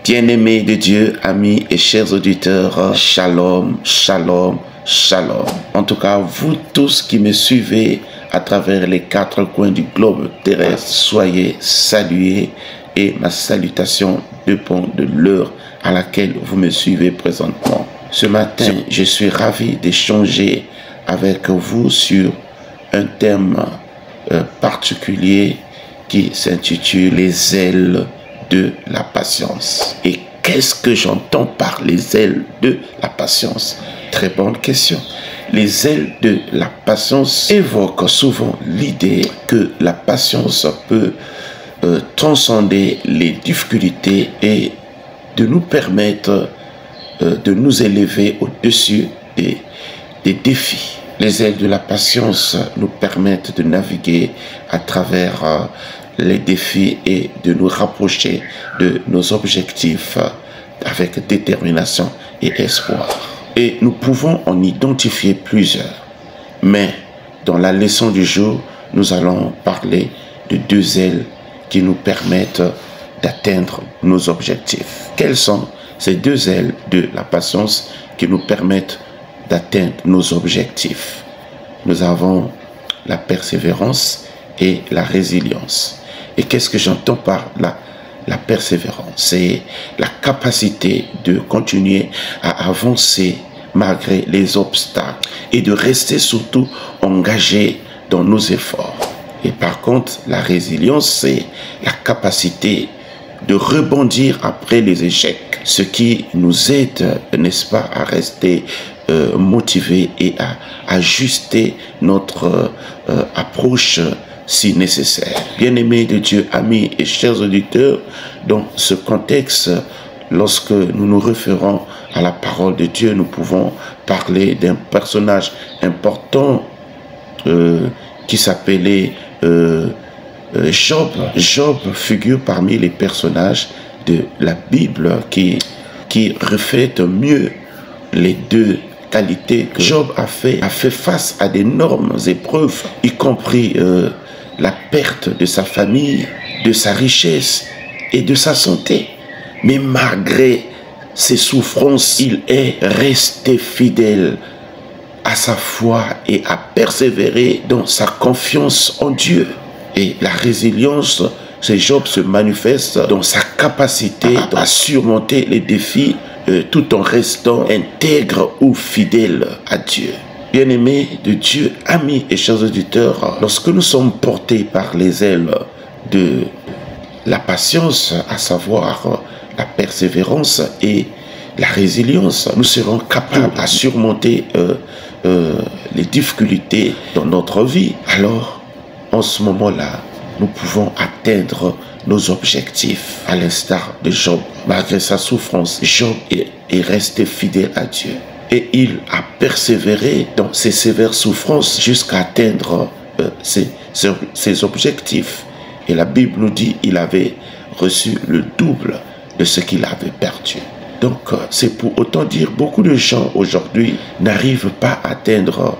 Bien-aimés de Dieu, amis et chers auditeurs, shalom, shalom, shalom. En tout cas, vous tous qui me suivez à travers les quatre coins du globe terrestre, soyez salués et ma salutation dépend de l'heure à laquelle vous me suivez présentement. Ce matin, je suis ravi d'échanger avec vous sur un thème particulier qui s'intitule « Les ailes de la patience ». Et qu'est-ce que j'entends par les ailes de la patience? Très bonne question. Les ailes de la patience évoquent souvent l'idée que la patience peut transcender les difficultés et de nous permettre de nous élever au-dessus des défis. Les ailes de la patience nous permettent de naviguer à travers les défis et de nous rapprocher de nos objectifs avec détermination et espoir. Et nous pouvons en identifier plusieurs. Mais dans la leçon du jour, nous allons parler de deux ailes qui nous permettent d'atteindre nos objectifs. Quelles sont ces deux ailes de la patience qui nous permettent d'atteindre nos objectifs? Nous avons la persévérance et la résilience. Et qu'est-ce que j'entends par la persévérance? C'est la capacité de continuer à avancer malgré les obstacles et de rester surtout engagé dans nos efforts. Et par contre, la résilience, c'est la capacité de rebondir après les échecs, ce qui nous aide, n'est-ce pas, à rester motivés et à ajuster notre approche si nécessaire. Bien-aimés de Dieu, amis et chers auditeurs, dans ce contexte, lorsque nous nous référons à la parole de Dieu, nous pouvons parler d'un personnage important qui s'appelait Job. Job figure parmi les personnages de la Bible qui reflètent mieux les deux qualités que Job a fait face à d'énormes épreuves, y compris la perte de sa famille, de sa richesse et de sa santé. Mais malgré ces souffrances, il est resté fidèle à sa foi et a persévéré dans sa confiance en Dieu. Et la résilience, c'est Job se manifeste dans sa capacité à surmonter les défis tout en restant intègre ou fidèle à Dieu. Bien-aimés de Dieu, amis et chers auditeurs, lorsque nous sommes portés par les ailes de la patience, à savoir la persévérance et la résilience, nous serons capables à surmonter les difficultés dans notre vie. Alors, en ce moment-là, nous pouvons atteindre nos objectifs. À l'instar de Job, malgré sa souffrance, Job est resté fidèle à Dieu. Et il a persévéré dans ses sévères souffrances jusqu'à atteindre ses objectifs. Et la Bible nous dit qu'il avait reçu le double de ce qu'il avait perdu. Donc, c'est pour autant dire, beaucoup de gens aujourd'hui n'arrivent pas à atteindre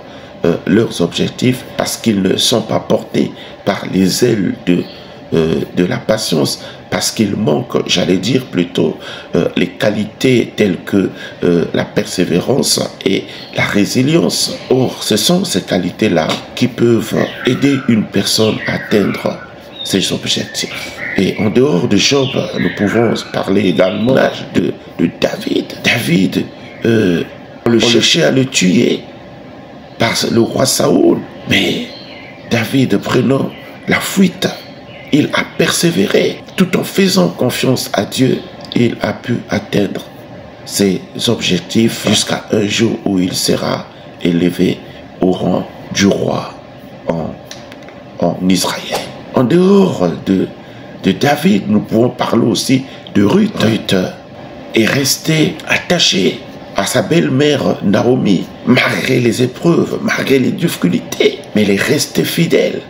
leurs objectifs parce qu'ils ne sont pas portés par les ailes de la patience, parce qu'il manque, j'allais dire plutôt, les qualités telles que la persévérance et la résilience. Or, ce sont ces qualités-là qui peuvent aider une personne à atteindre ses objectifs. Et en dehors de Job, nous pouvons parler également de David. David, on le cherchait à le tuer par le roi Saoul. Mais David, prenant la fuite, il a persévéré. Tout en faisant confiance à Dieu, il a pu atteindre ses objectifs jusqu'à un jour où il sera élevé au rang du roi en Israël. En dehors de David, nous pouvons parler aussi de Ruth. Ruth est restée attachée à sa belle-mère Naomi, malgré les épreuves, malgré les difficultés. Mais elle est restée fidèle,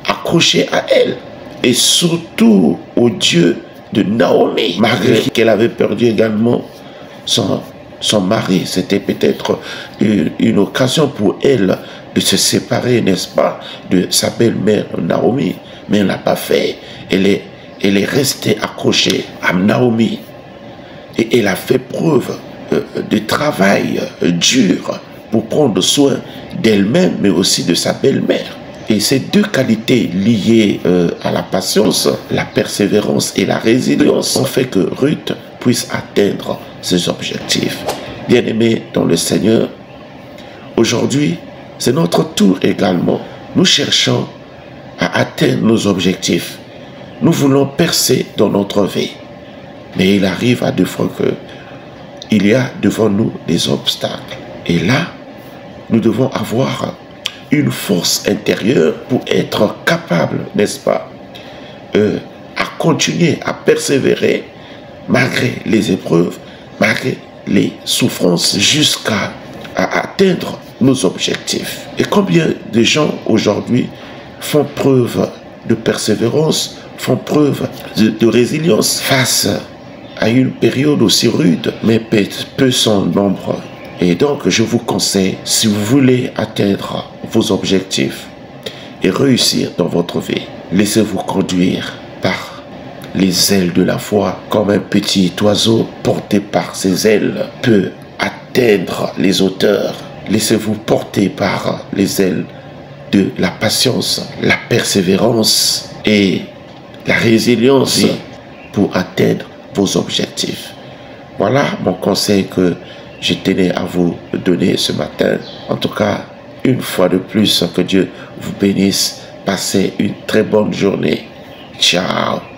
accrochée à elle. Et surtout au Dieu de Naomi, malgré qu'elle avait perdu également son mari. C'était peut-être une occasion pour elle de se séparer, n'est-ce pas, de sa belle-mère Naomi. Mais elle n'a pas fait. Elle est restée accrochée à Naomi. Et elle a fait preuve de travail dur pour prendre soin d'elle-même, mais aussi de sa belle-mère. Et ces deux qualités liées à la patience, la persévérance et la résilience ont fait que Ruth puisse atteindre ses objectifs. Bien-aimés dans le Seigneur, aujourd'hui, c'est notre tour également. Nous cherchons à atteindre nos objectifs. Nous voulons percer dans notre vie. Mais il arrive à des fois qu'il y a devant nous des obstacles. Et là, nous devons avoir une force intérieure pour être capable, n'est-ce pas, à continuer, à persévérer malgré les épreuves, malgré les souffrances, jusqu'à atteindre nos objectifs. Et combien de gens aujourd'hui font preuve de persévérance, font preuve de résilience face à une période aussi rude, mais peu sont nombreux. Et donc, je vous conseille, si vous voulez atteindre vos objectifs et réussir dans votre vie, laissez-vous conduire par les ailes de la foi, comme un petit oiseau porté par ses ailes peut atteindre les hauteurs. Laissez-vous porter par les ailes de la patience, la persévérance et la résilience pour atteindre vos objectifs. Voilà mon conseil que je tenais à vous donner ce matin. En tout cas, une fois de plus, que Dieu vous bénisse. Passez une très bonne journée. Ciao.